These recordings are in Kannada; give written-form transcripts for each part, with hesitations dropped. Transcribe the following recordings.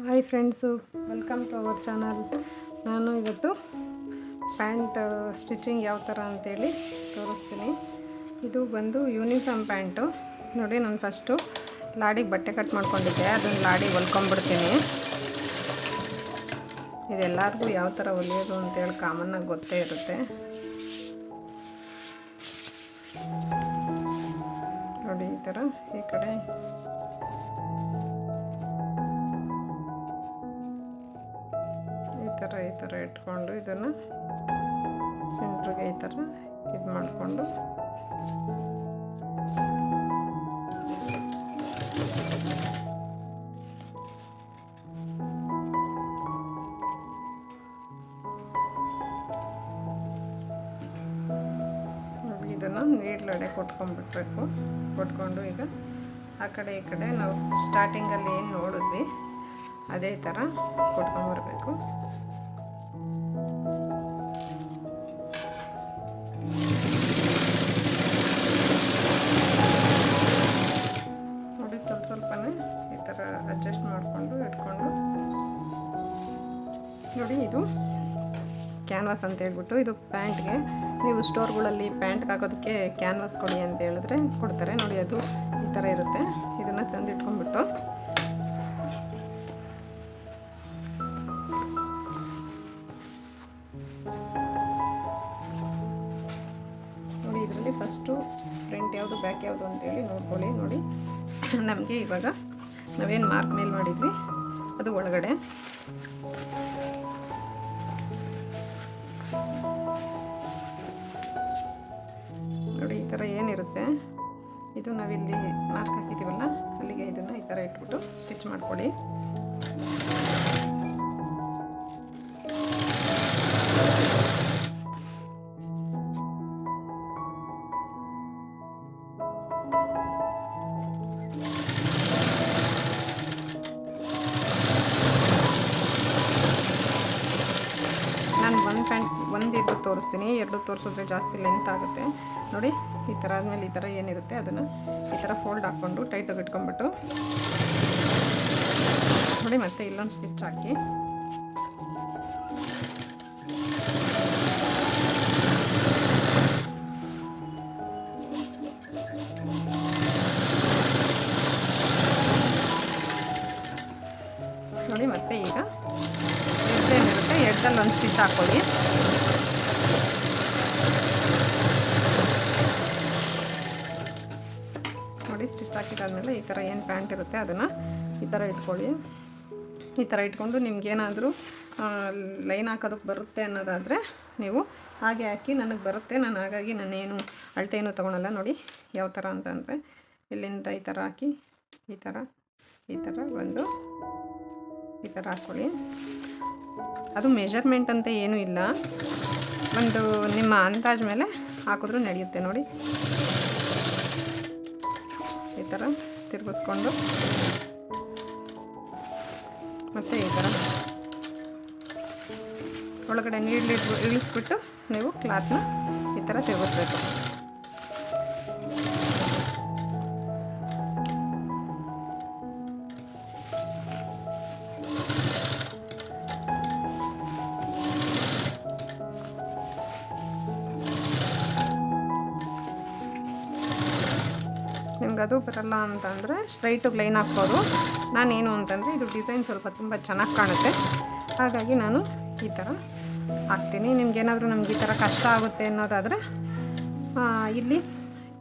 Hi friends, welcome to our channel. ನಾನು ಇವತ್ತು ಪ್ಯಾಂಟ್ ಸ್ಟಿಚಿಂಗ್ ಯಾವ ಥರ ಅಂತೇಳಿ ತೋರಿಸ್ತೀನಿ. ಇದು ಬಂದು ಯೂನಿಫಾರ್ಮ್ ಪ್ಯಾಂಟು. ನೋಡಿ, ನಾನು ಫಸ್ಟು ಲಾಡಿಗೆ ಬಟ್ಟೆ ಕಟ್ ಮಾಡ್ಕೊಂಡಿದ್ದೆ, ಅದನ್ನು ಲಾಡಿಗೆ ಹೊಲ್ಕೊಂಡ್ಬಿಡ್ತೀನಿ. ಇದೆಲ್ಲರಿಗೂ ಯಾವ ಥರ ಹೊಲಿಯೋದು ಅಂತೇಳಿ ಕಾಮನ್ನಾಗಿ ಗೊತ್ತೇ ಇರುತ್ತೆ. ನೋಡಿ, ಈ ಥರ ಈ ಕಡೆ ಈ ಥರ ಇಟ್ಕೊಂಡು ಇದನ್ನು ಸೆಂಟ್ರಿಗೆ ಈ ಥರ ಇದು ಮಾಡಿಕೊಂಡು ಇದನ್ನು ನೀಡ್ಲಡೆ ಕೊಟ್ಕೊಂಡ್ಬಿಟ್ಬೇಕು. ಕೊಟ್ಕೊಂಡು ಈಗ ಆ ಕಡೆ ಈ ಕಡೆ ನಾವು ಸ್ಟಾರ್ಟಿಂಗಲ್ಲಿ ಏನು ನೋಡಿದ್ವಿ ಅದೇ ಥರ ಕೊಟ್ಕೊಂಡ್ಬರ್ಬೇಕು. ನೋಡಿ, ಸ್ವಲ್ಪನೇ ಈ ಥರ ಅಡ್ಜಸ್ಟ್ ಮಾಡಿಕೊಂಡು ಇಟ್ಕೊಂಡು. ನೋಡಿ, ಇದು ಕ್ಯಾನ್ವಾಸ್ ಅಂತ ಹೇಳ್ಬಿಟ್ಟು, ಇದು ಪ್ಯಾಂಟ್ಗೆ ನೀವು ಸ್ಟೋರ್ಗಳಲ್ಲಿ ಪ್ಯಾಂಟ್ಗೆ ಹಾಕೋದಕ್ಕೆ ಕ್ಯಾನ್ವಾಸ್ ಕೊಡಿ ಅಂತ ಹೇಳಿದ್ರೆ ಕೊಡ್ತಾರೆ. ನೋಡಿ, ಅದು ಈ ಥರ ಇರುತ್ತೆ. ಇದನ್ನು ತಂದು ಇಟ್ಕೊಂಡ್ಬಿಟ್ಟು ನೋಡಿ, ಇದರಲ್ಲಿ ಫಸ್ಟು ಫ್ರಂಟ್ ಯಾವುದು ಬ್ಯಾಕ್ ಯಾವುದು ಅಂತೇಳಿ ನೋಡ್ಕೊಳ್ಳಿ. ನೋಡಿ, ನಮಗೆ ಇವಾಗ ನಾವೇನು ಮಾರ್ಕ್ ಮೇಲೆ ಮಾಡಿದ್ವಿ ಅದು ಒಳಗಡೆ. ನೋಡಿ, ಈ ಥರ ಏನಿರುತ್ತೆ ಇದು ನಾವಿಲ್ಲಿ ಮಾರ್ಕ್ ಹಾಕಿದ್ದೀವಲ್ಲ ಅಲ್ಲಿಗೆ ಇದನ್ನು ಈ ಥರ ಇಟ್ಬಿಟ್ಟು ಸ್ಟಿಚ್ ಮಾಡ್ಕೊಳ್ಳಿ. ನಾನು ಒಂದಿದ್ದು ತೋರಿಸ್ತೀನಿ, ಎರಡು ತೋರಿಸಿದ್ರೆ ಜಾಸ್ತಿ ಲೆಂತ್ ಆಗುತ್ತೆ. ನೋಡಿ, ಈ ಥರ ಆದಮೇಲೆ ಈ ಥರ ಏನಿರುತ್ತೆ ಅದನ್ನು ಈ ಥರ ಫೋಲ್ಡ್ ಹಾಕ್ಕೊಂಡು ಟೈಟಾಗಿ ಇಟ್ಕೊಂಡ್ಬಿಟ್ಟು ನೋಡಿ, ಮತ್ತೆ ಇಲ್ಲೊಂದು ಸ್ಟಿಚ್ ಹಾಕಿ ನೋಡಿ, ಮತ್ತೆ ಈಗ ಏನಿರುತ್ತೆ ಎಡ್ಡಲ್ಲಿ ಒಂದು ಸ್ಟಿಚ್ ಹಾಕ್ಕೊಳ್ಳಿ. ನೋಡಿ, ಸ್ಟಿಚ್ ಹಾಕಿದಾದ್ಮೇಲೆ ಈ ಥರ ಏನು ಪ್ಯಾಂಟ್ ಇರುತ್ತೆ ಅದನ್ನು ಈ ಥರ ಇಟ್ಕೊಳ್ಳಿ. ಈ ಥರ ಇಟ್ಕೊಂಡು ನಿಮ್ಗೇನಾದರೂ ಲೈನ್ ಹಾಕೋದಕ್ಕೆ ಬರುತ್ತೆ ಅನ್ನೋದಾದರೆ ನೀವು ಹಾಗೆ ಹಾಕಿ. ನನಗೆ ಬರುತ್ತೆ, ನಾನು ಹಾಗಾಗಿ ನಾನೇನು ಅಳತೆ ಏನೂ ತೊಗೊಳಲ್ಲ. ನೋಡಿ ಯಾವ ಥರ ಅಂತಂದರೆ ಇಲ್ಲಿಂದ ಈ ಥರ ಹಾಕಿ ಈ ಥರ ಒಂದು ಈ ಥರ ಹಾಕ್ಕೊಳ್ಳಿ. ಅದು ಮೆಜರ್ಮೆಂಟ್ ಅಂತ ಏನೂ ಇಲ್ಲ, ಒಂದು ನಿಮ್ಮ ಅಂದಾಜು ಮೇಲೆ ಹಾಕಿದ್ರೂ ನಡೆಯುತ್ತೆ. ನೋಡಿ, ಈ ಥರ ತಿರುಗಿಸ್ಕೊಂಡು ಮತ್ತು ಈ ಥರ ಒಳಗಡೆ ಇಳಿಸ್ಬಿಟ್ಟು ನೀವು ಕ್ಲಾತ್ನ ಈ ಥರ ತಿರುಗಿಸ್ಬೇಕು. ನಿಮ್ಗೆ ಅದು ಬರಲ್ಲ ಅಂತಂದರೆ ಸ್ಟ್ರೈಟಿಗೆ ಲೈನ್ ಹಾಕ್ಬೋದು. ನಾನೇನು ಅಂತಂದರೆ ಇದು ಡಿಸೈನ್ ಸ್ವಲ್ಪ ತುಂಬ ಚೆನ್ನಾಗಿ ಕಾಣುತ್ತೆ, ಹಾಗಾಗಿ ನಾನು ಈ ಥರ ಹಾಕ್ತೀನಿ. ನಿಮ್ಗೇನಾದರೂ ನಮ್ಗೆ ಈ ಥರ ಕಷ್ಟ ಆಗುತ್ತೆ ಅನ್ನೋದಾದರೆ ಇಲ್ಲಿ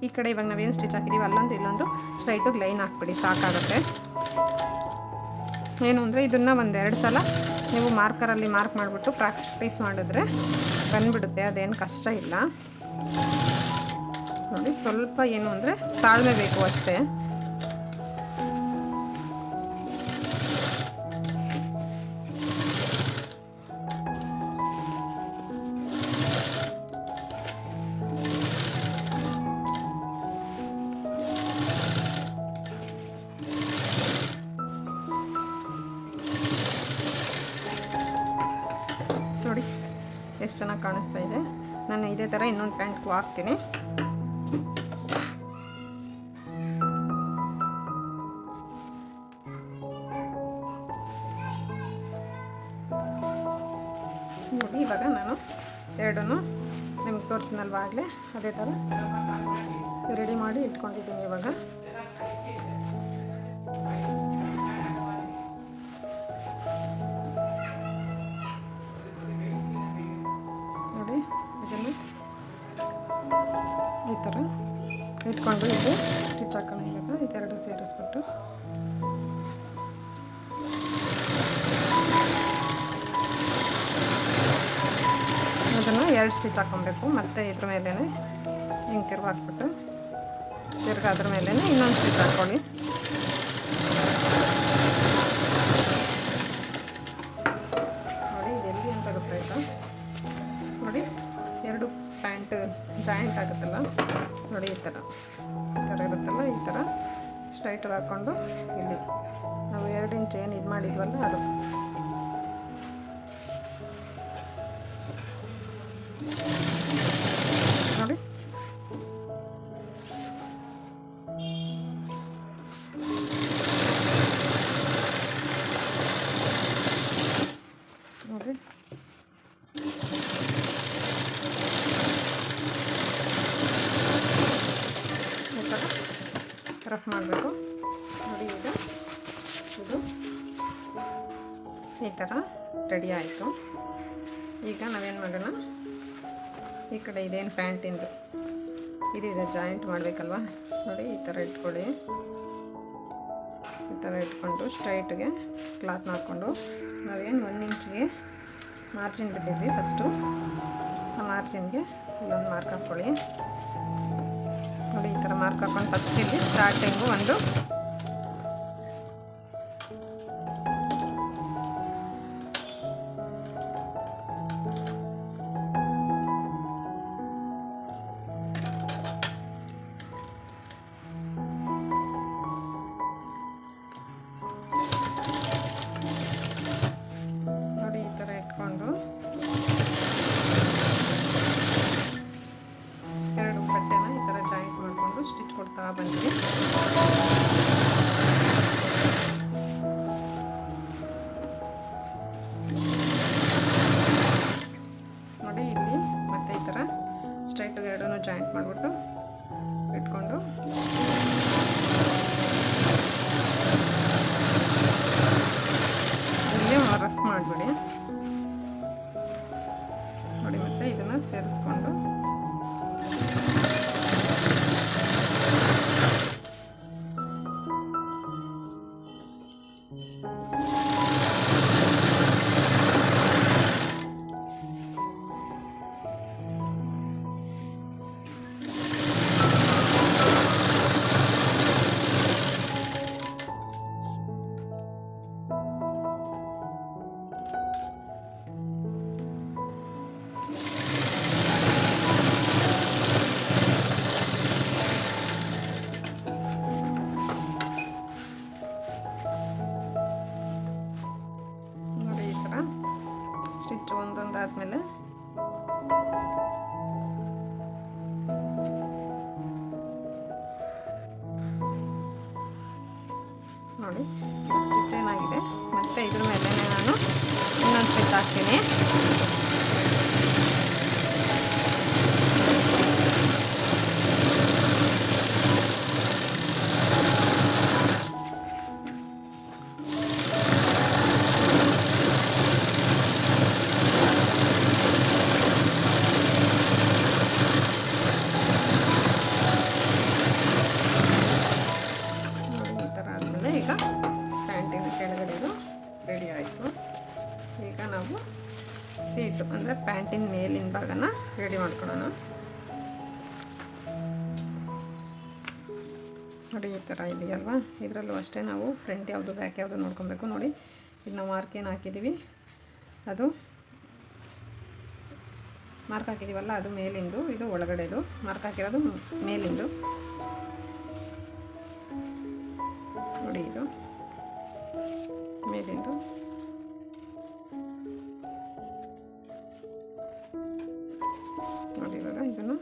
ಈ ಕಡೆ ಇವಾಗ ನಾವೇನು ಸ್ಟಿಚ್ ಹಾಕಿದ್ದೀವಿ ಅಲ್ಲೊಂದು ಇಲ್ಲೊಂದು ಸ್ಟ್ರೈಟಿಗೆ ಲೈನ್ ಹಾಕ್ಬಿಡಿ, ಸಾಕಾಗುತ್ತೆ. ಏನು ಅಂದರೆ ಇದನ್ನು ಒಂದೆರಡು ಸಲ ನೀವು ಮಾರ್ಕರಲ್ಲಿ ಮಾರ್ಕ್ ಮಾಡಿಬಿಟ್ಟು ಪ್ರಾಕ್ಟೀಸ್ ಮಾಡಿದ್ರೆ ಬಂದುಬಿಡುತ್ತೆ, ಅದೇನು ಕಷ್ಟ ಇಲ್ಲ. ನೋಡಿ, ಸ್ವಲ್ಪ ಏನು ಅಂದರೆ ತಾಳ್ಮೆ ಬೇಕು ಅಷ್ಟೇ. ನೋಡಿ, ಎಷ್ಟು ಚೆನ್ನಾಗಿ ಕಾಣಿಸ್ತಾ ಇದೆ. ನಾನು ಇದೇ ಥರ ಇನ್ನೊಂದು ಪ್ಯಾಂಟ್ಗೂ ಹಾಕ್ತೀನಿ. ಎರಡೂ ನಿಮ್ಗೆ ತೋರಿಸಿನಲ್ವ ಆಗಲೇ ಅದೇ ಥರ ರೆಡಿ ಮಾಡಿ ಇಟ್ಕೊಂಡಿದ್ದೀನಿ. ಇವಾಗ ನೋಡಿ ಇದನ್ನು ಈ ಥರ ಇಟ್ಕೊಂಡು ಇದು ಸ್ಟಿಚ್ ಹಾಕೋಣ. ಇವಾಗ ಇದೆರಡು ಸೇರಿಸ್ಬಿಟ್ಟು ಅದನ್ನು 2 ಸ್ಟಿಚ್ ಹಾಕ್ಕೊಬೇಕು. ಮತ್ತು ಇದ್ರ ಮೇಲೇ ಹಿಂಗೆ ತಿರ್ಗಾಕ್ಬಿಟ್ಟು ಅದ್ರ ಮೇಲೇ ಇನ್ನೊಂದು ಸ್ಟಿಚ್ ಹಾಕ್ಕೊಳ್ಳಿ. ನೋಡಿ ಇದೆಲ್ಲಿ ಅಂತ ಗೊತ್ತಾಯ್ತಾ? ನೋಡಿ 2 ಪ್ಯಾಂಟ್ ಜಾಯಿಂಟ್ ಆಗುತ್ತಲ್ಲ, ನೋಡಿ ಈ ಥರ ಇರುತ್ತಲ್ಲ, ಈ ಥರ ಸ್ಟ್ರೈಟಾಗಿ ಹಾಕ್ಕೊಂಡು ಇಲ್ಲಿ ನಾವು 2 ಇಂಚ್ ಏನು ಇದು ಮಾಡಿದ್ವಲ್ಲ ಅದು ನೋಡಿ. ನೋಡಿ ಈ ಥರ ರಫ್ ಮಾಡಬೇಕು. ನೋಡಿ ಈಗ ಇದು ಈ ಥರ ರೆಡಿ ಆಯಿತು. ಈಗ ನಾವೇನು ಮಾಡೋಣ, ಈ ಕಡೆ ಇದೇನು ಪ್ಯಾಂಟಿಂದು ಇದಿದೆ ಜಾಯಿಂಟ್ ಮಾಡಬೇಕಲ್ವ, ನೋಡಿ ಈ ಥರ ಇಟ್ಕೊಳ್ಳಿ. ಈ ಥರ ಇಟ್ಕೊಂಡು ಸ್ಟ್ರೈಟ್ಗೆ ಕ್ಲಾತ್ನ ಹಾಕ್ಕೊಂಡು ನಾವೇನು 1 ಇಂಚ್ಗೆ ಮಾರ್ಜಿನ್ ಬಿಟ್ಟಿದ್ವಿ ಫಸ್ಟು, ಆ ಮಾರ್ಜಿನ್ಗೆ ಇಲ್ಲೊಂದು ಮಾರ್ಕ್ ಹಾಕ್ಕೊಳ್ಳಿ. ನೋಡಿ ಈ ಥರ ಮಾರ್ಕ್ ಹಾಕ್ಕೊಂಡು ಫಸ್ಟ್ ಇಲ್ಲಿ ಸ್ಟಾರ್ಟಿಂಗು ಒಂದು ಸ್ಟಿಚ್ ಕೊಡ್ತಾ ಬಂದ್ವಿ. ನೋಡಿ ಇಲ್ಲಿ ಮತ್ತೆ ಈ ಥರ ಸ್ಟ್ರೈಟಿಗೆ ಎರಡೂ ಜಾಯಿಂಟ್ ಮಾಡಿಬಿಟ್ಟು ಇಟ್ಕೊಂಡು ಇಲ್ಲಿ ರಫ್ ಮಾಡಿಬಿಡಿ. ನೋಡಿ ಮತ್ತೆ ಇದನ್ನು ಸೇರಿಸ್ಕೊಂಡು ಸ್ಟಿಚ್ ಒಂದೊಂದಾದ್ಮೇಲೆ ನೋಡಿ ಸ್ಟಿಚ್ ಏನಾಗಿದೆ. ಮತ್ತು ಇದ್ರ ಮೇಲೆ ನಾನು ಇನ್ನೊಂದು ಸ್ಟಿಚ್ ಹಾಕ್ತೀನಿ. ಈಗ ಪ್ಯಾಂಟಿನ ಕೆಳಗಡೆದು ರೆಡಿ ಆಯಿತು. ಈಗ ನಾವು ಸೀಟು ಅಂದರೆ ಪ್ಯಾಂಟಿನ ಮೇಲಿನ ಭಾಗನ ರೆಡಿ ಮಾಡ್ಕೊಳ್ಳೋಣ. ನೋಡಿ ಈ ಥರ ಇದೆಯಲ್ವಾ, ಇದರಲ್ಲೂ ಅಷ್ಟೇ ನಾವು ಫ್ರಂಟ್ ಯಾವುದು ಬ್ಯಾಕ್ ಯಾವುದು ನೋಡ್ಕೊಬೇಕು. ನೋಡಿ ಇದು ನಾವು ಮಾರ್ಕ್ ಏನು ಹಾಕಿದ್ದೀವಿ, ಅದು ಮಾರ್ಕ್ ಹಾಕಿದ್ದೀವಲ್ಲ ಅದು ಮೇಲಿಂದು, ಇದು ಒಳಗಡೆದು. ಮಾರ್ಕ್ ಹಾಕಿರೋದು ಮೇಲಿಂದು. ನೋಡಿ ಇದು ಮೇಲಿಂದು. ನೋಡಿ ಇವಾಗ ಇದನ್ನು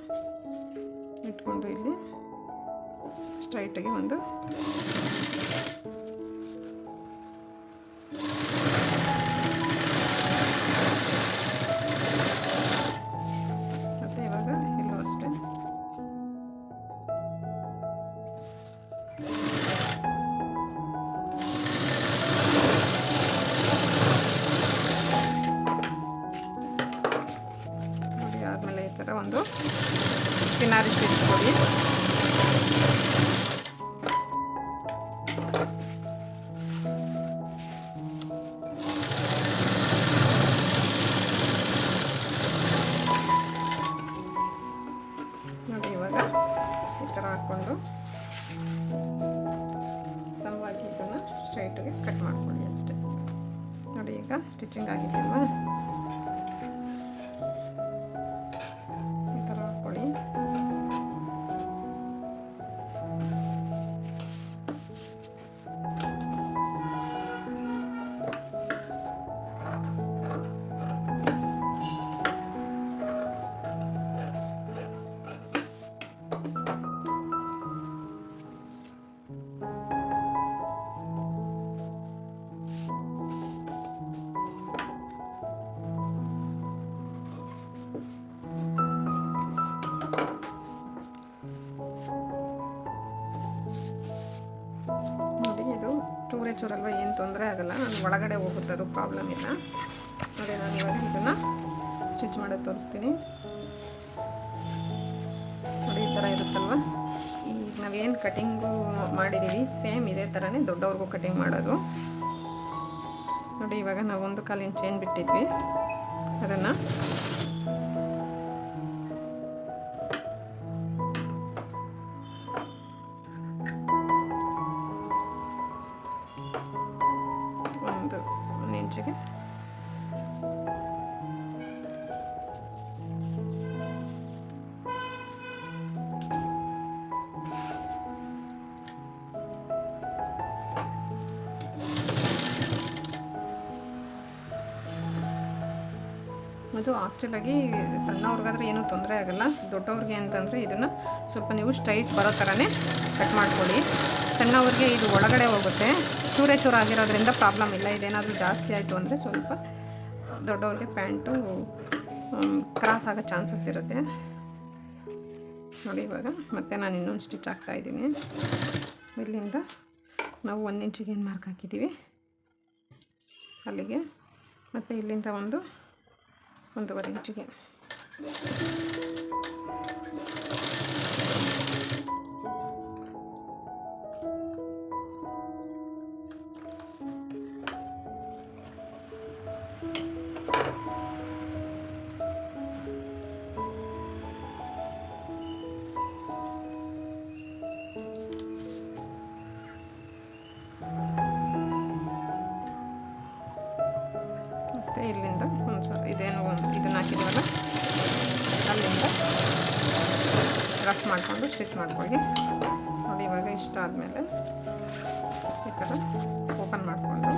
ಇಟ್ಕೊಂಡು ಇಲ್ಲಿ ಸ್ಟ್ರೈಟಿಗೆ ಒಂದು ನೋಡಿ ಆದಮೇಲೆ ಈ ಥರ ಒಂದು ಕಿನಾರಿ ತಿರ್ಸ್ಕೊಡಿ. ನೋಡಿ ಇವಾಗ ಈ ಥರ ಹಾಕ್ಕೊಂಡು ಸಮವಾಗಿ ಇದನ್ನು ಸ್ಟ್ರೈಟಿಗೆ ಕಟ್ ಮಾಡ್ಕೊಳ್ಳಿ ಅಷ್ಟೇ. ನೋಡಿ ಈಗ ಸ್ಟಿಚಿಂಗ್ ಆಗಿದೆಯಲ್ವಾ, ಈ ಥರ ಹಾಕ್ಕೊಳ್ಳಿ. ಚೂರಲ್ವ, ಏನು ತೊಂದರೆ ಆಗಲ್ಲ, ನಾನು ಒಳಗಡೆ ಹೋಗುತ್ತೆ, ಅದು ಪ್ರಾಬ್ಲಮ್ ಇಲ್ಲ. ನೋಡಿ ನಾನು ಇವಾಗ ಇದನ್ನು ಸ್ಟಿಚ್ ಮಾಡೋದು ತೋರಿಸ್ತೀನಿ. ನೋಡಿ ಈ ಥರ ಇರುತ್ತಲ್ವ, ಈಗ ನಾವೇನು ಕಟಿಂಗು ಮಾಡಿದ್ದೀವಿ ಸೇಮ್ ಇದೇ ಥರನೇ ದೊಡ್ಡವ್ರಿಗೂ ಕಟಿಂಗ್ ಮಾಡೋದು. ನೋಡಿ ಇವಾಗ ನಾವು 1 ಕಾಲು ಇಂಚ್ ಏನು ಬಿಟ್ಟಿದ್ವಿ ಅದನ್ನು ಒಂದು ಇಂಚಿಗೆ ಅದು ಆ್ಯಕ್ಚುಲಾಗಿ ಸಣ್ಣವ್ರಿಗಾದ್ರೆ ಏನೂ ತೊಂದರೆ ಆಗೋಲ್ಲ. ದೊಡ್ಡವ್ರಿಗೆ ಅಂತಂದರೆ ಇದನ್ನು ಸ್ವಲ್ಪ ನೀವು ಸ್ಟ್ರೈಟ್ ಬರೋ ಥರನೇ ಕಟ್ ಮಾಡ್ಕೊಳ್ಳಿ. ಸಣ್ಣವ್ರಿಗೆ ಇದು ಒಳಗಡೆ ಹೋಗುತ್ತೆ, ಚೂರೇ ಚೂರು ಆಗಿರೋದ್ರಿಂದ ಪ್ರಾಬ್ಲಮ್ ಇಲ್ಲ. ಇದೇನಾದರೂ ಜಾಸ್ತಿ ಆಯಿತು ಅಂದರೆ ಸ್ವಲ್ಪ ದೊಡ್ಡವ್ರಿಗೆ ಪ್ಯಾಂಟು ಕ್ರಾಸ್ ಆಗೋ ಚಾನ್ಸಸ್ ಇರುತ್ತೆ. ನೋಡಿ ಇವಾಗ ಮತ್ತೆ ನಾನು ಇನ್ನೊಂದು ಸ್ಟಿಚ್ ಹಾಕ್ತಾಯಿದ್ದೀನಿ. ಇಲ್ಲಿಂದ ನಾವು 1 ಇಂಚಿಗೆ ಏನು ಮಾರ್ಕ್ ಹಾಕಿದ್ದೀವಿ ಅಲ್ಲಿಗೆ, ಮತ್ತು ಇಲ್ಲಿಂದ 1.5 ಇಂಚಿಗೆ ಮತ್ತು ಇಲ್ಲಿಂದ ಒಂದು ಸ್ವಲ್ಪ ಇದನ್ನು ಹಾಕಿದ್ದೀವಲ್ಲ ಅಲ್ಲಿಂದ ರಫ್ ಮಾಡಿಕೊಂಡು ಸ್ಟಿಚ್ ಮಾಡ್ಕೊಳ್ಳಿ. ನೋಡಿ ಇವಾಗ ಇಷ್ಟ ಆದಮೇಲೆ ಈ ಥರ ಓಪನ್ ಮಾಡಿಕೊಂಡು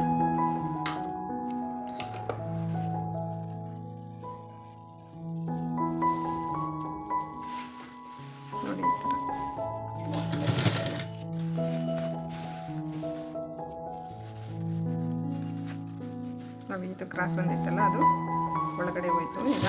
ನೋಡಿ ಈ ಥರ ನೋಡಿ ಇದು ಕ್ರಾಸ್ ಬಂದಿತ್ತಲ್ಲ ಅದು ಒಳಗಡೆ ಹೋಯ್ತು. ಈಗ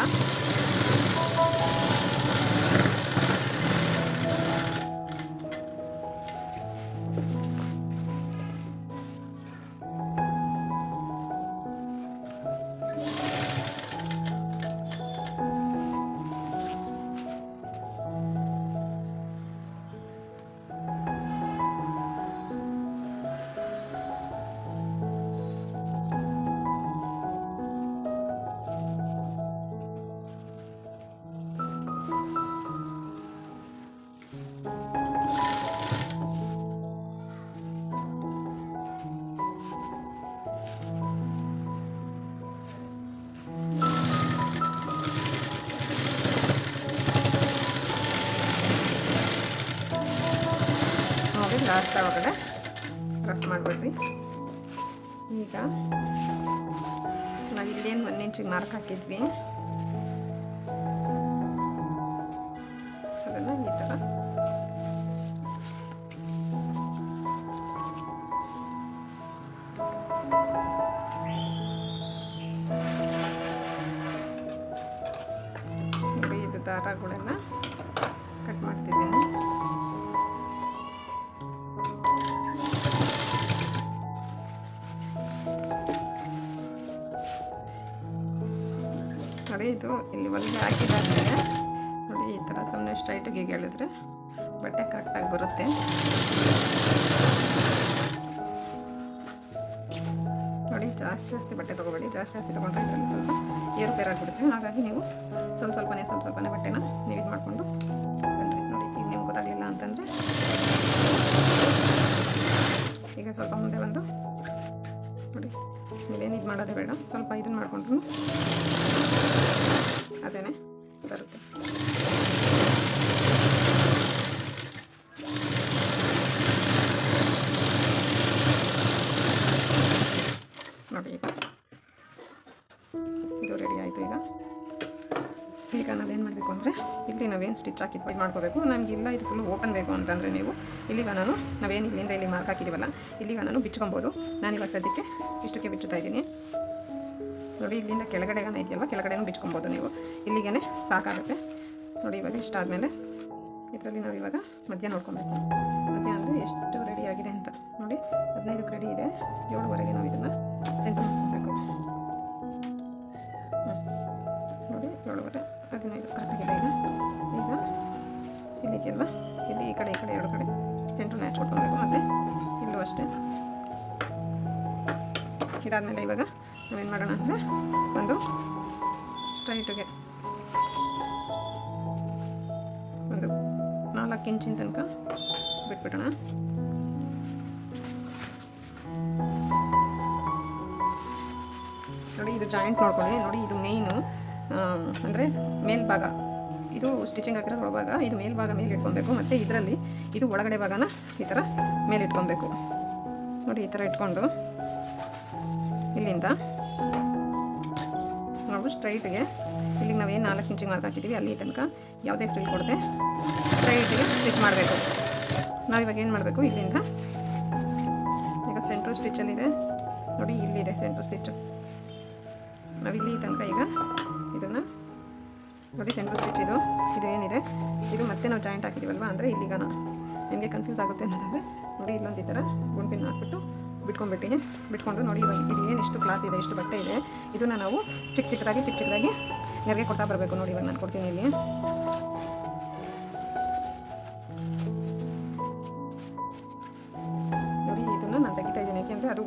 ಲಾಸ್ಟ್ ಒಳಗಡೆ ರಫ್ ಮಾಡಿಬಿಡ್ರಿ. ಈಗ ನಾವು ಇಲ್ಲೇನು 1 ಇಂಚಿಗೆ ಮಾರ್ಕ್ ಹಾಕಿದ್ವಿ ಅದನ್ನು ಈ ಥರ ಇದು ದಾರಗಳೆಲ್ಲ ಕಟ್ ಮಾಡ್ತಿದ್ದೀನಿ. ನೋಡಿ ಇದು ಇಲ್ಲಿ ಹೊಲಿಗೆ ಹಾಕಿದ್ದಾದ್ಮೇಲೆ ನೋಡಿ ಈ ಥರ ಸುಮ್ಮನೆ ಸ್ಟ್ರೈಟಾಗಿ ಹೇಳಿದ್ರೆ ಬಟ್ಟೆ ಕರೆಕ್ಟಾಗಿ ಬರುತ್ತೆ. ನೋಡಿ ಜಾಸ್ತಿ ಬಟ್ಟೆ ತೊಗೋಬೇಡಿ, ಜಾಸ್ತಿ ತೊಗೊಂಡ್ರೆ ಇದರಲ್ಲಿ ಸ್ವಲ್ಪ ಏರುಪೇರಾಗಿಬಿಡುತ್ತೆ. ಹಾಗಾಗಿ ನೀವು ಸ್ವಲ್ಪನೇ ಬಟ್ಟೆನ ನೀವು ಇದು ಮಾಡಿಕೊಂಡು ಬನ್ನಿರಿ. ನೋಡಿ ಈಗ ನಿಮ್ಗೆ ಗೊತ್ತಾಗಲಿಲ್ಲ ಅಂತಂದರೆ ಈಗ ಸ್ವಲ್ಪ ಮುಂದೆ ಬಂದು ನೋಡಿ, ನೀವೇನು ಇದು ಮಾಡೋದೇ ಬೇಡ, ಸ್ವಲ್ಪ ಇದನ್ನು ಮಾಡಿಕೊಂಡ್ರು ಅದೇನೆ ಬರುತ್ತೆ. ನೋಡಿ ಇದು ರೆಡಿ ಆಯಿತು. ಈಗ ನಾವೇನು ಮಾಡಬೇಕು ಅಂದರೆ ಇಲ್ಲಿ ನಾವೇನು ಸ್ಟಿಚ್ ಹಾಕಿದ್ದು ಇದು ಮಾಡ್ಕೋಬೇಕು. ನಮಗೆ ಇಲ್ಲ ಇದು ಫುಲ್ಲು ಓಪನ್ ಬೇಕು ಅಂತಂದರೆ ನೀವು ಇಲ್ಲಿಗ ನಾವೇನು ಇಲ್ಲಿಂದ ಇಲ್ಲಿ ಮಾರ್ಕ್ ಹಾಕಿದ್ದೀವಲ್ಲ ಇಲ್ಲಿಗ ನಾನು ಬಿಚ್ಕೊಬೋದು. ನಾನಿವಾಗ ಸದ್ಯಕ್ಕೆ ಇಷ್ಟಕ್ಕೆ ಬಿಚ್ಚುತ್ತಾ ಇದ್ದೀನಿ. ನೋಡಿ ಇಲ್ಲಿಂದ ಕೆಳಗಡೆಗಾನ ಇದೆಯಲ್ವ, ಕೆಳಗಡೆನೂ ಬಿಚ್ಕೊಬೋದು ನೀವು, ಇಲ್ಲಿಗೆ ಸಾಕಾಗುತ್ತೆ. ನೋಡಿ ಇವಾಗ ಇಷ್ಟ ಆದಮೇಲೆ ಇದರಲ್ಲಿ ನಾವು ಇವಾಗ ಮಧ್ಯ ನೋಡ್ಕೊಬೇಕು. ಮಧ್ಯ ಅಂದರೆ ಎಷ್ಟು ರೆಡಿ ಆಗಿದೆ ಅಂತ ನೋಡಿ. 15ಕ್ಕೆ ರೆಡಿ ಇದೆ, 7:15 ನಾವು ಇದನ್ನು ಸೆಂಟರ್ ಮಾಡ್ಕೊಬೇಕು. ನೋಡಿ 7:15 15 ಕರೆಕ್ಟಾಗಿದೆ. ಈಗ ಇಲ್ಲಿದೆಯಲ್ವ, ಇಲ್ಲಿ ಈ ಕಡೆ 2 ಕಡೆ ಸೆಂಟ್ರ್ ಮ್ಯಾಚ್ ಕೊಟ್ಕೊಬೇಕು. ಮತ್ತು ಇಲ್ಲೂ ಅಷ್ಟೇ. ಇದಾದಮೇಲೆ ಇವಾಗ ನಾವೇನು ಮಾಡೋಣ ಅಂದರೆ ಒಂದು ಸ್ಟ್ರೈಟಿಗೆ ಒಂದು 4 ಇಂಚಿನ ತನಕ ಬಿಟ್ಬಿಡೋಣ. ನೋಡಿ ಇದು ಜಾಯಿಂಟ್ ನೋಡ್ಕೊಳ್ಳಿ. ನೋಡಿ ಇದು ಮೇಯ್ನು ಅಂದರೆ ಮೇಲ್ಭಾಗ, ಇದು ಸ್ಟಿಚಿಂಗ್ ಹಾಕಿರೋದು ಒಳಭಾಗ, ಇದು ಮೇಲ್ಭಾಗ ಮೇಲೆ ಇಟ್ಕೊಬೇಕು. ಮತ್ತು ಇದರಲ್ಲಿ ಇದು ಒಳಗಡೆ ಭಾಗನ ಈ ಥರ ಮೇಲೆ ಇಟ್ಕೊಬೇಕು. ನೋಡಿ ಈ ಥರ ಇಟ್ಕೊಂಡು ಇಲ್ಲಿಂದ ನಾವು ಸ್ಟ್ರೈಟ್ಗೆ ಇಲ್ಲಿಗೆ ನಾವೇನು 4 ಇಂಚಿಗೆ ಮಾರ್ಕ್ ಹಾಕಿದ್ದೀವಿ ಅಲ್ಲಿ ತನಕ ಯಾವುದೇ ಫ್ರಿಲ್ ಕೊಡದೆ ಸ್ಟ್ರೈಟಿಗೆ ಸ್ಟಿಚ್ ಮಾಡಬೇಕು. ನಾವಿವಾಗ ಏನು ಮಾಡಬೇಕು, ಇಲ್ಲಿಂದ ಈಗ ಸೆಂಟ್ರ್ ಸ್ಟಿಚ್ಚಲ್ಲಿದೆ ನೋಡಿ, ಇಲ್ಲಿದೆ ಸೆಂಟ್ರ್ ಸ್ಟಿಚ್ಚು. ನಾವಿಲ್ಲಿ ತನಕ ಈಗ ಇದನ್ನು ನೋಡಿ ಸೆಂಟ್ರ್ ಸ್ಟಿಚ್ ಇದು ಏನಿದೆ ಇದು ಮತ್ತೆ ನಾವು ಜಾಯಿಂಟ್ ಹಾಕಿದ್ದೀವಲ್ವ, ಅಂದರೆ ಇಲ್ಲಿಗ ನಿಮಗೆ ಕನ್ಫ್ಯೂಸ್ ಆಗುತ್ತೆ ಅನ್ನೋದಾದರೆ ನೋಡಿ ಇಲ್ಲೊಂದು ಈ ಥರ ಗುಂಪಿನ ಹಾಕ್ಬಿಟ್ಟು ಬಿಟ್ಕೊಂಡು ನೋಡಿ ಇವಾಗ ಇದು ಏನು ಇಷ್ಟು ಕ್ಲಾತ್ ಇದೆ, ಇಷ್ಟು ಬಟ್ಟೆ ಇದೆ, ಇದನ್ನು ನಾವು ಚಿಕ್ಕ ಚಿಕ್ಕದಾಗಿ ನೆರಿಗೆ ಕೊಡ್ತಾ ಬರಬೇಕು. ನೋಡಿ ಇವಾಗ ನಾನು ಕೊಡ್ತೀನಿ ಇಲ್ಲಿ. ನೋಡಿ ಇದನ್ನು ನಾನು ತೆಗಿತಾ ಇದ್ದೀನಿ, ಏಕೆಂದರೆ ಅದು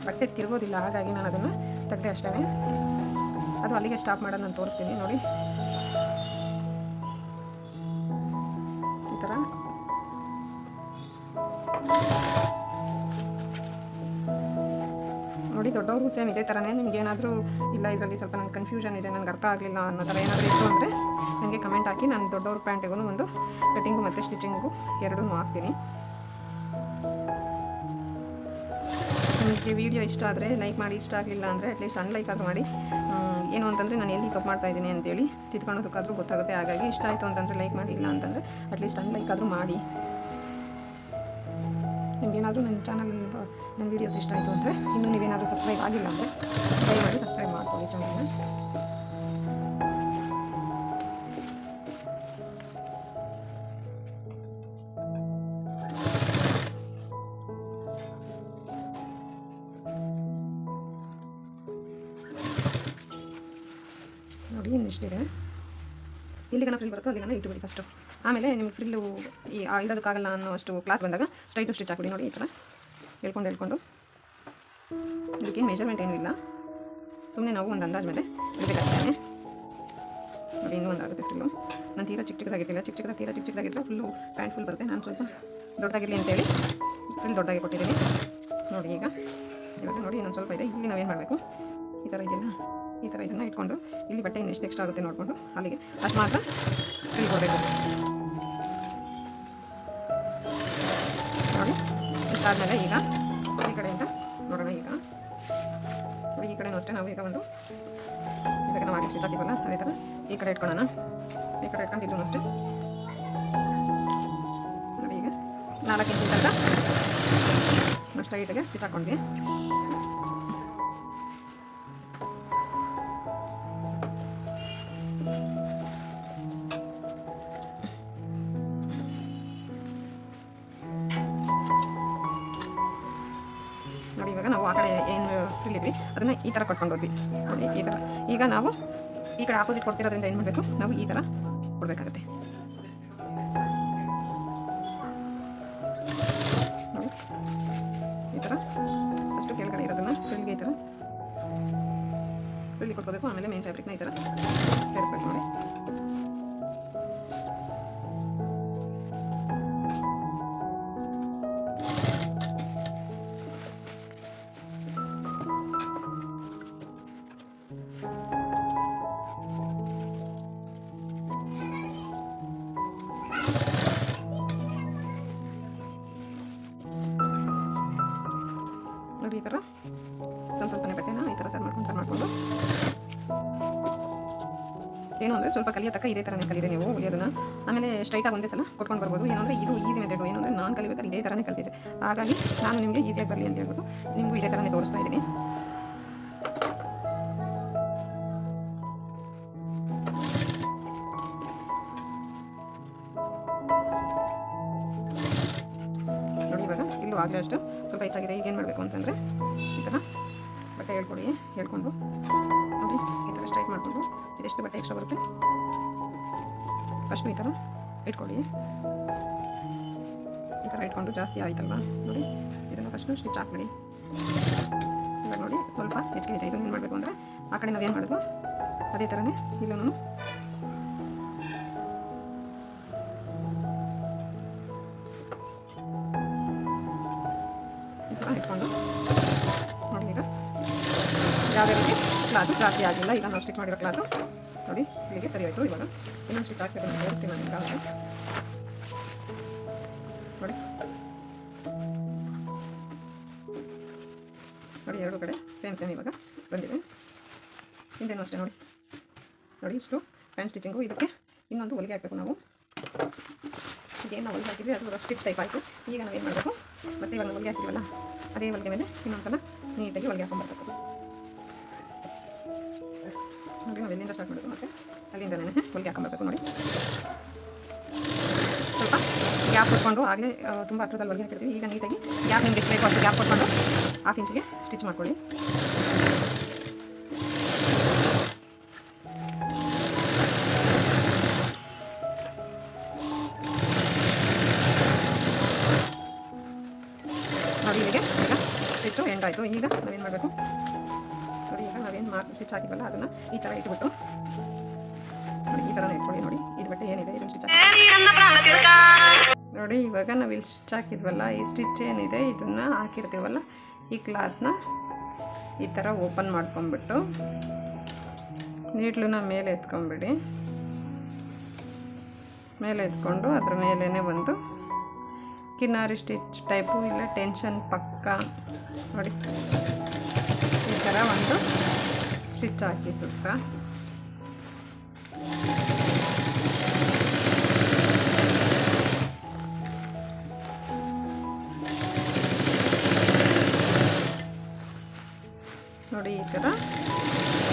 ಬಟ್ಟೆ ತಿರುಗೋದಿಲ್ಲ, ಹಾಗಾಗಿ ನಾನು ಅದನ್ನು ತೆಗೆದೆ ಅಷ್ಟೇ. ಅದು ಅಲ್ಲಿಗೆ ಸ್ಟಾಪ್ ಮಾಡೋದು ನಾನು ತೋರಿಸ್ತೀನಿ. ನೋಡಿ ಈ ಥರ ನೋಡಿ ದೊಡ್ಡವ್ರಿಗೂ ಸೇಮ್ ಇದೇ ಥರನೇ. ನಿಮ್ಗೆ ಏನಾದರೂ ಇಲ್ಲ ಇದರಲ್ಲಿ ಸ್ವಲ್ಪ ನನಗೆ ಕನ್ಫ್ಯೂಷನ್ ಇದೆ, ನನಗೆ ಅರ್ಥ ಆಗಲಿಲ್ಲ ಅನ್ನೋ ಥರ ಏನಾದರೂ ಇತ್ತು ಅಂದರೆ ನನಗೆ ಕಮೆಂಟ್ ಹಾಕಿ, ನಾನು ದೊಡ್ಡವ್ರ ಪ್ಯಾಂಟಿಗೂ ಒಂದು ಕಟ್ಟಿಂಗು ಮತ್ತು ಸ್ಟಿಚಿಂಗು ಎರಡೂ ಹಾಕ್ತೀನಿ. ನಿಮಗೆ ವಿಡಿಯೋ ಇಷ್ಟ ಆದರೆ ಲೈಕ್ ಮಾಡಿ, ಇಷ್ಟ ಆಗಲಿಲ್ಲ ಅಂದರೆ ಅಟ್ಲೀಸ್ಟ್ ಅನ್ಲೈಕ್ ಆದರೂ ಮಾಡಿ. ಏನು ಅಂತಂದರೆ ನಾನು ಎಲ್ಲಿ ತಪ್ಪು ಮಾಡ್ತಾ ಇದ್ದೀನಿ ಅಂತೇಳಿ ತಿದ್ಕೊಳ್ಳೋದಕ್ಕಾದರೂ ಗೊತ್ತಾಗುತ್ತೆ. ಹಾಗಾಗಿ ಇಷ್ಟ ಆಯಿತು ಅಂತಂದರೆ ಲೈಕ್ ಮಾಡಿ, ಇಲ್ಲ ಅಂತಂದರೆ ಅಟ್ಲೀಸ್ಟ್ ಅನ್ಲೈಕ್ ಆದರೂ ಮಾಡಿ. ನಿಮಗೇನಾದರೂ ನನ್ನ ಚಾನಲ್ ನನ್ನ ವೀಡಿಯೋಸ್ ಇಷ್ಟ ಆಯಿತು ಅಂದರೆ ಇನ್ನೂ ನೀವೇನಾದರೂ ಸಬ್ಸ್ಕ್ರೈಬ್ ಆಗಿಲ್ಲ ಅಂದರೆ ದಯಮಾಡಿ ಸಬ್ಸ್ಕ್ರೈಬ್ ಮಾಡ್ಕೊಳ್ಳಿ ಚಾನಲ್ನ. ನೋಡಿ ಇನ್ನಿಷ್ಟಿದೆ. ಇಲ್ಲಿಗನ ಫ್ರಿಲ್ ಬರುತ್ತೋ ಅಲ್ಲಿಗನ ಇಟ್ಟುಬಿಡಿ ಫಸ್ಟು. ಆಮೇಲೆ ನಿಮ್ಗೆ ಫ್ರಿಲ್ಲು ಇಡೋದಕ್ಕಾಗಲ್ಲ ಅನ್ನೋ ಅಷ್ಟು ಕ್ಲಾತ್ ಬಂದಾಗ ಸ್ಟ್ರೈಟು ಸ್ಟಿಚ್ ಹಾಕ್ಬಿಡಿ. ನೋಡಿ ಈ ಥರ ಹೇಳ್ಕೊಂಡು ಇದಕ್ಕೇನು ಮೆಜರ್ಮೆಂಟ್ ಏನೂ ಇಲ್ಲ, ಸುಮ್ಮನೆ ನಾವು ಒಂದು ಅಂದಾಜು ಮೇಲೆ ಇಡಬೇಕಷ್ಟೇ. ನೋಡಿ ಇನ್ನೂ ಒಂದು ಆಗುತ್ತೆ ಫ್ರಿಲ್ಲು. ನಾನು ತೀರಾ ಚಿಕ್ಕದಾಗಿಟ್ಟಿಲ್ಲ, ತೀರಾ ಚಿಕ್ಕದಾಗಿಟ್ಟರೆ ಫುಲ್ಲು ಪ್ಯಾಂಟ್ ಫುಲ್ ಬರುತ್ತೆ. ನಾನು ಸ್ವಲ್ಪ ದೊಡ್ಡದಾಗಿರಲಿ ಅಂತೇಳಿ ಫ್ರಿಲ್ ದೊಡ್ಡದಾಗಿ ಕೊಟ್ಟಿದ್ದೀನಿ. ನೋಡಿ ಇವಾಗ ನೋಡಿ ಇನ್ನೊಂದು ಸ್ವಲ್ಪ ಇದೆ. ಇಲ್ಲಿ ನಾವೇನು ಮಾಡಬೇಕು, ಈ ಥರ ಇದೆಯಲ್ಲ, ಈ ಥರ ಇದನ್ನು ಇಟ್ಕೊಂಡು ಇಲ್ಲಿ ಬಟ್ಟೆ ಇನ್ನು ಎಷ್ಟು ಎಕ್ಸ್ಟ್ರಾ ಆಗುತ್ತೆ ನೋಡಿಕೊಂಡು ಅಲ್ಲಿಗೆ ಅಷ್ಟು ಮಾತ್ರ ಫ್ರಿಲ್ ಕೊಡಬೇಕು. ನೋಡಿ ಇಷ್ಟಾದಮೇಲೆ ಈಗ ಈ ಕಡೆಯಿಂದ ನೋಡೋಣ. ಈಗ ನೋಡಿ ಈ ಕಡೆನೂ ಅಷ್ಟೇ ನಾವು ಈಗ ಒಂದು ಇವಾಗ ನಾವು ಆಗಿ ಸ್ಟಿಚ್ ಹಾಕಿವಲ್ಲ ಅದೇ ಥರ ಈ ಕಡೆ ಇಟ್ಕೊಳ್ಳೋಣ. ಈ ಕಡೆ ಇಟ್ಕೊಂಡು ಇಲ್ಲೂ ಅಷ್ಟೇ ನೋಡಿ ಈಗ 4 ಇಂಚಿನ ತನಕ ಸ್ಟ್ರೈಟಿಗೆ ಸ್ಟಿಚ್ ಹಾಕ್ಕೊಂಡ್ವಿ. ನೋಡಿ ಇವಾಗ ನಾವು ಆ ಕಡೆ ಏನು ಫ್ರಿಲ್ ಇದ್ವಿ ಅದನ್ನು ಈ ಥರ ಕಟ್ಕೊಂಡು ಹೋದ್ವಿ. ನೋಡಿ ಈ ಥರ ಈಗ ನಾವು ಈ ಕಡೆ ಆಪೋಸಿಟ್ ಕೊಡ್ತಿರೋದ್ರಿಂದ ಏನು ಮಾಡಬೇಕು, ನಾವು ಈ ಥರ ಕೊಡಬೇಕಾಗುತ್ತೆ. ನೋಡಿ ಈ ಥರ ಅಷ್ಟು ಕೆಳಗಡೆ ಇರೋದನ್ನು ಫ್ರಿಲ್ಗೆ ಈ ಥರ ಫ್ರಿಲ್ಗೆ ಕೊಟ್ಕೋಬೇಕು. ಆಮೇಲೆ ಮೇನ್ ಫ್ಯಾಬ್ರಿಕ್ನ ಈ ಥರ ಸೇರಿಸ್ಬೇಕು. ನೋಡಿ ನೋಡಿ ಈ ಥರ ಸ್ವಲ್ಪನೇ ಬಟ್ಟೆನ ಈ ಥರ ಸರ್ ಮಾಡಿಕೊಂಡು ಏನು ಅಂದರೆ ಸ್ವಲ್ಪ ಕಲಿಯೋ ತಕ್ಕ ಇದೇ ಥರನೇ ಕಲಿದೆ ನೀವು ಉಳಿಯೋದನ್ನ. ಆಮೇಲೆ ಸ್ಟ್ರೈಟಾಗಿ ಒಂದೇ ಸಲ ಕೊಟ್ಕೊಂಡು ಬರ್ಬೋದು. ಏನಂದರೆ ಇದು ಈಸಿ ಮೆಥಡು. ಏನು ಅಂದರೆ ನಾನು ಕಲಿಬೇಕಾದ್ರೆ ಇದೇ ಥರನೇ ಕಲಿತಿದ್ದೆ. ಹಾಗಾಗಿ ನಾನು ನಿಮಗೆ ಈಸಿಯಾಗಿ ಬರಲಿ ಅಂತ ಹೇಳ್ಬೋದು ನಿಮಗೂ ಇದೇ ಥರನೇ ತೋರಿಸ್ತಾ ಇದ್ದೀನಿ. ನೋಡಿ ಇವಾಗ ಇಲ್ಲೂ ಆಗಲೇ ಅಷ್ಟು ಸ್ವಲ್ಪ ಹೆಚ್ಚಾಗಿದೆ. ಈಗ ಏನು ಮಾಡಬೇಕು ಅಂತಂದರೆ ಈ ಥರ ಬಟ್ಟೆ ಹೇಳ್ಕೊಂಡು ನೋಡಿ ಈ ಥರ ಸ್ಟ್ರೈಟ್ ಮಾಡಿಕೊಂಡು ಇದೆಷ್ಟು ಬಟ್ಟೆ ಎಕ್ಸ್ಟ್ರಾ ಬರುತ್ತೆ ಫಸ್ಟು ಈ ಥರ ಇಟ್ಕೊಳ್ಳಿ. ಈ ಥರ ಇಟ್ಕೊಂಡು ಜಾಸ್ತಿ ಆಯ್ತಲ್ವ ನೋಡಿ ಇದನ್ನು ಫಸ್ಟು ಸ್ಟಿಚ್ ಹಾಕ್ಬಿಡಿ. ಇವಾಗ ನೋಡಿ ಸ್ವಲ್ಪ ಹೆಚ್ಚಿಗೆ ಇದೆ. ಇದನ್ನು ಏನು ಮಾಡಬೇಕು ಅಂದರೆ ಆ ಕಡೆ ನಾವೇನು ಮಾಡೋದು ಅದೇ ಥರನೇ ಇಲ್ಲೂ ಈ ಥರ ಇಟ್ಕೊಂಡು ನೋಡಿ ಈಗ ಯಾವುದೇ ರೀತಿ ಕ್ಲಾತು ಜಾಸ್ತಿ ಆಗಿಲ್ಲ. ಈಗ ನಾವು ಸ್ಟಿಚ್ ಮಾಡಿರೋ ಕ್ಲಾತು ನೋಡಿ ಇಲ್ಲಿಗೆ ಸರಿ ಆಯಿತು. ಇವಾಗ ಇನ್ನೊಂದು ಸ್ಟಿಚ್ ಹಾಕ್ಬೇಕು ಅಂತ ತೋರಿಸ್ತೀನಿ ನಾನು ನಿಮ್ಗೆ. ನೋಡಿ ನೋಡಿ ಎರಡು ಕಡೆ ಸೇಮ್ ಇವಾಗ ಬಂದಿದೆ. ಹಿಂದೇನು ಅಷ್ಟೇ ನೋಡಿ ಇಷ್ಟು ಪ್ಯಾಂಟ್ ಸ್ಟಿಚಿಂಗು. ಇದಕ್ಕೆ ಇನ್ನೊಂದು ಹೊಲಿಗೆ ಹಾಕಬೇಕು ನಾವು. ಈಗೇನು ನಾವು ಹೊಲಿಗೆ ಹಾಕಿದ್ವಿ ಅದು ಸ್ಟಿಚ್ ಟೈಪ್ ಆಯಿತು. ಈಗ ನಾವೇನು ಮಾಡಬೇಕು ಮತ್ತು ಇವಾಗ ಹೊಲಿಗೆ ಹಾಕಿದ್ವಲ್ಲ ಅದೇ ಹೊಲಿಗೆ ಮೇಲೆ ಇನ್ನೊಂದು ಸಲ ನೀಟಾಗಿ ಹೊಲಿಗೆ ಹಾಕೊಂಡ್ಬರ್ಬೇಕು. ನೋಡಿ ನಾವು ಎಲ್ಲಿಂದ ಸ್ಟಾರ್ಟ್ ಮಾಡಬೇಕು ಮತ್ತು ಅಲ್ಲಿಂದನೇ ಹೊಲಿಗೆ ಹಾಕೊಂಡ್ಬರ್ಬೇಕು. ನೋಡಿ ಸ್ವಲ್ಪ ಗ್ಯಾಪ್ ಕೊಟ್ಕೊಂಡು ಆಗಲೇ ತುಂಬ ಹತ್ರದಲ್ಲಿ ಹೊಲಿಗೆ ಹಾಕಿರ್ತೀವಿ. ಈಗ ನೀಟಾಗಿ ಗ್ಯಾಪ್ ನಿಮ್ಗೆ ಎಷ್ಟು ಬೇಕು ಅಷ್ಟು ಗ್ಯಾಪ್ ಕೊಟ್ಕೊಂಡು 1/2 ಇಂಚಿಗೆ ಸ್ಟಿಚ್ ಮಾಡ್ಕೊಳ್ಳಿ. ನೋಡಿ ಇಲ್ಲಿಗೆ ಈಗ ಸ್ಟಿಚ್ಚು ಎಂಡ್ ಆಯಿತು. ಈಗ ನಾವೇನು ಮಾಡಬೇಕು ನೋಡಿ ಈಗ ನಾವೇನು ಸ್ಟಿಚ್ ಹಾಕಿದ್ವಲ್ಲ ಅದನ್ನು ಈ ಥರ ಇಟ್ಬಿಟ್ಟು ನೋಡಿ ಈ ಥರನೇ ಇಟ್ಕೊಳ್ಳಿ. ನೋಡಿ ಇದು ಬಟ್ಟೆ ಏನಿದೆ ಇದನ್ನು ಸ್ಟಿಚ್ ನೋಡಿ ಇವಾಗ ನಾವು ಇಲ್ಲಿ ಸ್ಟಿಚ್ ಹಾಕಿದ್ವಲ್ಲ ಈ ಸ್ಟಿಚ್ ಏನಿದೆ ಇದನ್ನು ಹಾಕಿರ್ತೀವಲ್ಲ ಈ ಕ್ಲಾತ್ನ ಈ ಥರ ಓಪನ್ ಮಾಡ್ಕೊಂಬಿಟ್ಟು ನೀಡ್ಲನ್ನ ಮೇಲೆ ಎತ್ಕೊಂಬಿಡಿ. ಮೇಲೆ ಎತ್ಕೊಂಡು ಅದ್ರ ಮೇಲೇ ಒಂದು ಕಿನಾರಿ ಸ್ಟಿಚ್ ಟೈಪು ಇಲ್ಲ ಟೆನ್ಷನ್ ಪಕ್ಕ ನೋಡಿ ಈ ಥರ ಒಂದು ಸ್ಟಿಚ್ ಹಾಕಿ ಸುತ್ತ ನೋಡಿ ಈ ಥರ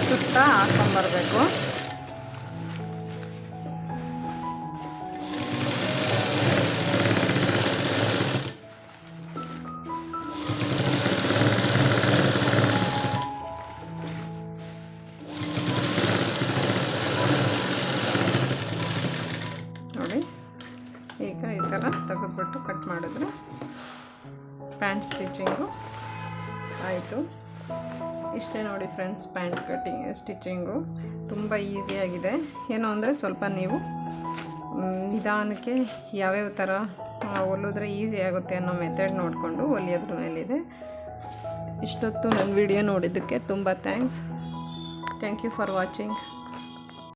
ಸುತ್ತ ಹಾಕೊಂಡ್ಬರ್ಬೇಕು. ನೋಡಿ ಈಗ ಈ ಥರ ತೆಗೆದ್ಬಿಟ್ಟು ಕಟ್ ಮಾಡಿದ್ರೆ ಪ್ಯಾಂಟ್ ಸ್ಟಿಚಿಂಗು ಆಯಿತು. ಇಷ್ಟೇ ನೋಡಿ ಫ್ರೆಂಡ್ಸ್, ಪ್ಯಾಂಟ್ ಸ್ಟಿಚಿಂಗು ತುಂಬ ಈಸಿಯಾಗಿದೆ. ಏನು ಅಂದರೆ ಸ್ವಲ್ಪ ನೀವು ನಿಧಾನಕ್ಕೆ ಯಾವ್ಯಾವ ಥರ ಹೊಲಿದ್ರೆ ಈಸಿ ಆಗುತ್ತೆ ಅನ್ನೋ ಮೆಥಡ್ ನೋಡಿಕೊಂಡು ಹೊಲಿಯೋದ್ರ ಮೇಲಿದೆ. ಇಷ್ಟೊತ್ತು ನನ್ನ ವಿಡಿಯೋ ನೋಡಿದ್ದಕ್ಕೆ ತುಂಬ thanks. Thank you for watching.